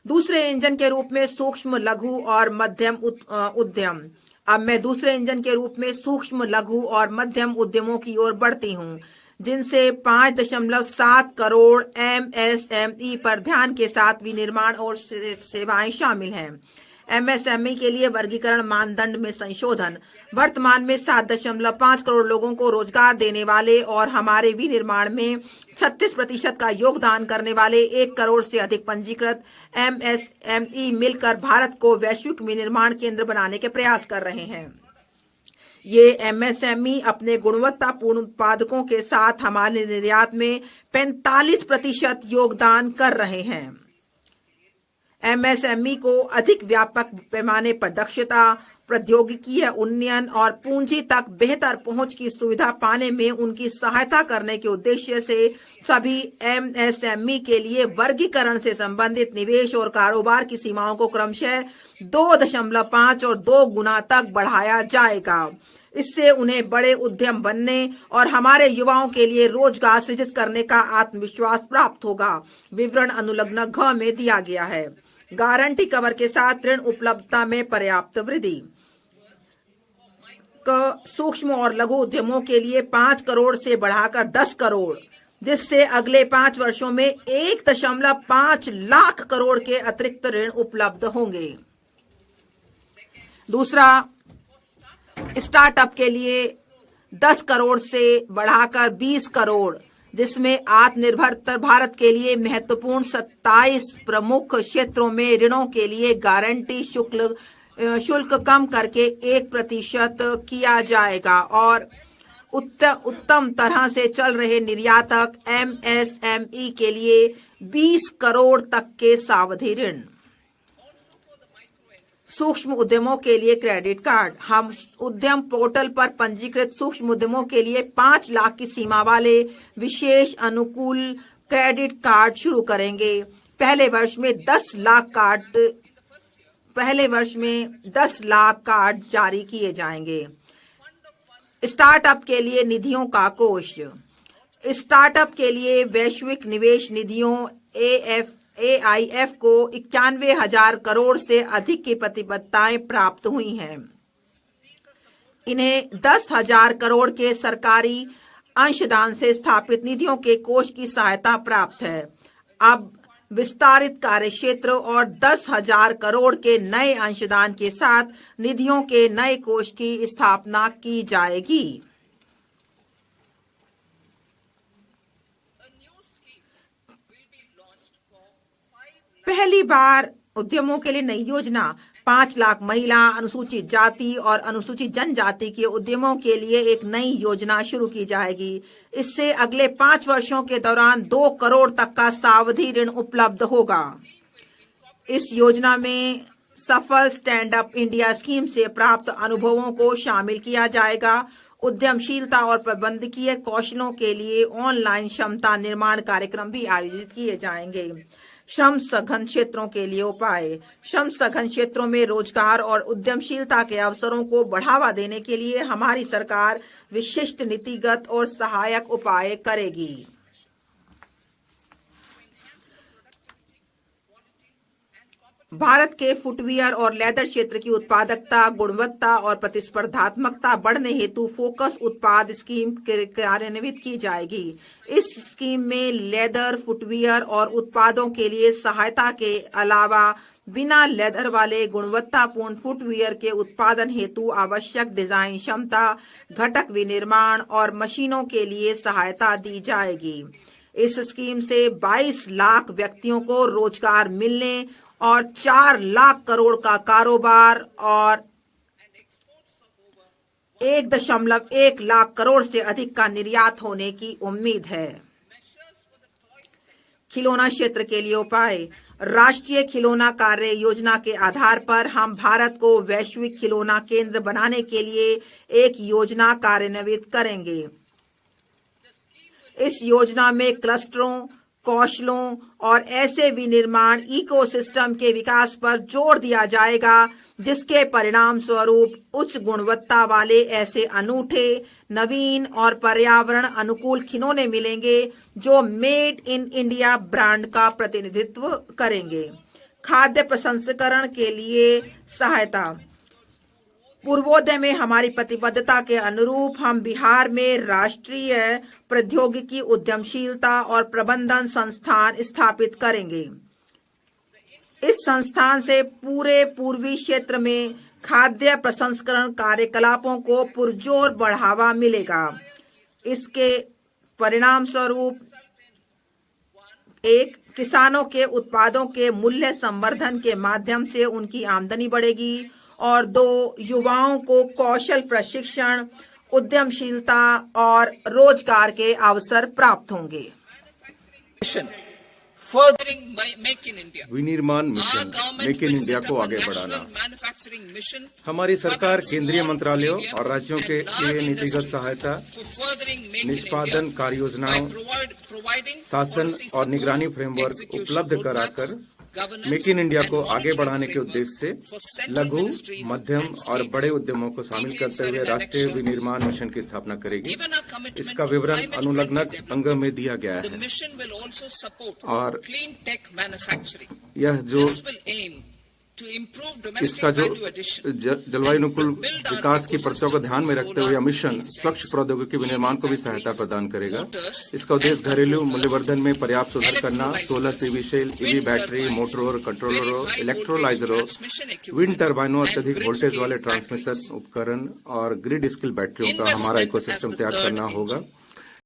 दूसरे इंजन के रूप में सूक्ष्म लघु और मध्यम उद्यम। अब मैं दूसरे इंजन के रूप में सूक्ष्म लघु और मध्यम उद्यमों की ओर बढ़ती हूँ, जिनसे 5.7 करोड़ एमएसएमई पर ध्यान के साथ विनिर्माण और सेवाएं शामिल हैं। एमएसएमई के लिए वर्गीकरण मानदंड में संशोधन। वर्तमान में 7.5 करोड़ लोगों को रोजगार देने वाले और हमारे विनिर्माण में 36% का योगदान करने वाले 1 करोड़ से अधिक पंजीकृत एमएसएमई मिलकर भारत को वैश्विक विनिर्माण केंद्र बनाने के प्रयास कर रहे हैं। ये एमएसएमई अपने गुणवत्तापूर्ण उत्पादकों के साथ हमारे निर्यात में 45% योगदान कर रहे हैं। एमएसएमई को अधिक व्यापक पैमाने पर दक्षता, प्रौद्योगिकीय उन्नयन और पूंजी तक बेहतर पहुंच की सुविधा पाने में उनकी सहायता करने के उद्देश्य से सभी एमएसएमई के लिए वर्गीकरण से संबंधित निवेश और कारोबार की सीमाओं को क्रमशः 2.5 और 2 गुना तक बढ़ाया जाएगा। इससे उन्हें बड़े उद्यम बनने और हमारे युवाओं के लिए रोजगार सृजित करने का आत्मविश्वास प्राप्त होगा। विवरण अनुलग्न घ में दिया गया है। गारंटी कवर के साथ ऋण उपलब्धता में पर्याप्त वृद्धि। सूक्ष्म और लघु उद्यमों के लिए 5 करोड़ से बढ़ाकर 10 करोड़, जिससे अगले 5 वर्षों में 1.5 लाख करोड़ के अतिरिक्त ऋण उपलब्ध होंगे। दूसरा, स्टार्टअप के लिए 10 करोड़ से बढ़ाकर 20 करोड़, जिसमें आत्मनिर्भर भारत के लिए महत्वपूर्ण 27 प्रमुख क्षेत्रों में ऋणों के लिए गारंटी शुल्क कम करके 1% किया जाएगा और उत्तम तरह से चल रहे निर्यातक एमएसएमई के लिए 20 करोड़ तक के सावधि ऋण। सूक्ष्म उद्यमों के लिए क्रेडिट कार्ड। हम उद्यम पोर्टल पर पंजीकृत सूक्ष्म उद्यमों के लिए 5 लाख की सीमा वाले विशेष अनुकूल क्रेडिट कार्ड शुरू करेंगे। पहले वर्ष में 10 लाख कार्ड जारी किए जाएंगे। स्टार्टअप के लिए निधियों का कोष। स्टार्टअप के लिए वैश्विक निवेश निधियों AIF को 91,000 करोड़ से अधिक की प्रतिबद्धताएं प्राप्त हुई हैं। इन्हें 10,000 करोड़ के सरकारी अंशदान से स्थापित निधियों के कोष की सहायता प्राप्त है। अब विस्तारित कार्यक्षेत्र और 10,000 करोड़ के नए अंशदान के साथ निधियों के नए कोष की स्थापना की जाएगी। पहली बार उद्यमों के लिए नई योजना। 5 लाख महिला, अनुसूचित जाति और अनुसूचित जनजाति के उद्यमों के लिए एक नई योजना शुरू की जाएगी। इससे अगले 5 वर्षों के दौरान 2 करोड़ तक का सावधि ऋण उपलब्ध होगा। इस योजना में सफल स्टैंड अप इंडिया स्कीम से प्राप्त अनुभवों को शामिल किया जाएगा। उद्यमशीलता और प्रबंधकीय कौशलों के लिए ऑनलाइन क्षमता निर्माण कार्यक्रम भी आयोजित किए जाएंगे। श्रम सघन क्षेत्रों के लिए उपाय। श्रम सघन क्षेत्रों में रोजगार और उद्यमशीलता के अवसरों को बढ़ावा देने के लिए हमारी सरकार विशिष्ट नीतिगत और सहायक उपाय करेगी। भारत के फुटवियर और लेदर क्षेत्र की उत्पादकता, गुणवत्ता और प्रतिस्पर्धात्मकता बढ़ने हेतु फोकस उत्पाद स्कीम कार्यान्वित की जाएगी। इस स्कीम में लेदर, फुटवियर और उत्पादों के लिए सहायता के अलावा बिना लेदर वाले गुणवत्तापूर्ण फुटवियर के उत्पादन हेतु आवश्यक डिजाइन क्षमता, घटक विनिर्माण और मशीनों के लिए सहायता दी जाएगी। इस स्कीम से 22 लाख व्यक्तियों को रोजगार मिलने और 4 लाख करोड़ का कारोबार और 1.1 लाख करोड़ से अधिक का निर्यात होने की उम्मीद है। खिलौना क्षेत्र के लिए उपाय। राष्ट्रीय खिलौना कार्य योजना के आधार पर हम भारत को वैश्विक खिलौना केंद्र बनाने के लिए एक योजना कार्यान्वित करेंगे। इस योजना में क्लस्टरों, कौशलों और ऐसे विनिर्माण इकोसिस्टम के विकास पर जोर दिया जाएगा जिसके परिणाम स्वरूप उच्च गुणवत्ता वाले ऐसे अनूठे, नवीन और पर्यावरण अनुकूल खिलौने मिलेंगे जो मेड इन इंडिया ब्रांड का प्रतिनिधित्व करेंगे। खाद्य प्रसंस्करण के लिए सहायता। पूर्वोदय में हमारी प्रतिबद्धता के अनुरूप हम बिहार में राष्ट्रीय प्रौद्योगिकी उद्यमशीलता और प्रबंधन संस्थान स्थापित करेंगे। इस संस्थान से पूरे पूर्वी क्षेत्र में खाद्य प्रसंस्करण कार्यकलापों को पुरजोर बढ़ावा मिलेगा। इसके परिणाम स्वरूप 1. किसानों के उत्पादों के मूल्य संवर्धन के माध्यम से उनकी आमदनी बढ़ेगी और 2. युवाओं को कौशल प्रशिक्षण, उद्यमशीलता और रोजगार के अवसर प्राप्त होंगे। विनिर्माण मिशन, मेक इन इंडिया को आगे बढ़ाना। हमारी सरकार केंद्रीय मंत्रालयों और राज्यों के लिए नीतिगत सहायता, निष्पादन कार्य योजनाओं, शासन और निगरानी फ्रेमवर्क उपलब्ध कराकर मेक इन इंडिया को आगे बढ़ाने के उद्देश्य से लघु, मध्यम और बड़े उद्यमों को शामिल करते हुए राष्ट्रीय विनिर्माण मिशन की स्थापना करेगी। इसका विवरण अनुलग्नक अंग में दिया गया है और यह जो इसका जो जलवायु अनुकूल विकास की प्रथाओं को ध्यान में रखते हुए मिशन स्वच्छ प्रौद्योगिकी विनिर्माण को भी सहायता प्रदान करेगा। इसका उद्देश्य घरेलू मूल्यवर्धन में पर्याप्त सुधार करना, solar PV cell, EV battery, मोटरों, कंट्रोलरों, इलेक्ट्रोलाइजरों, विंड टर्बाइनों, अत्यधिक वोल्टेज वाले ट्रांसमिशन उपकरण और ग्रिड स्किल बैटरियों का हमारा इकोसिस्टम तैयार करना होगा।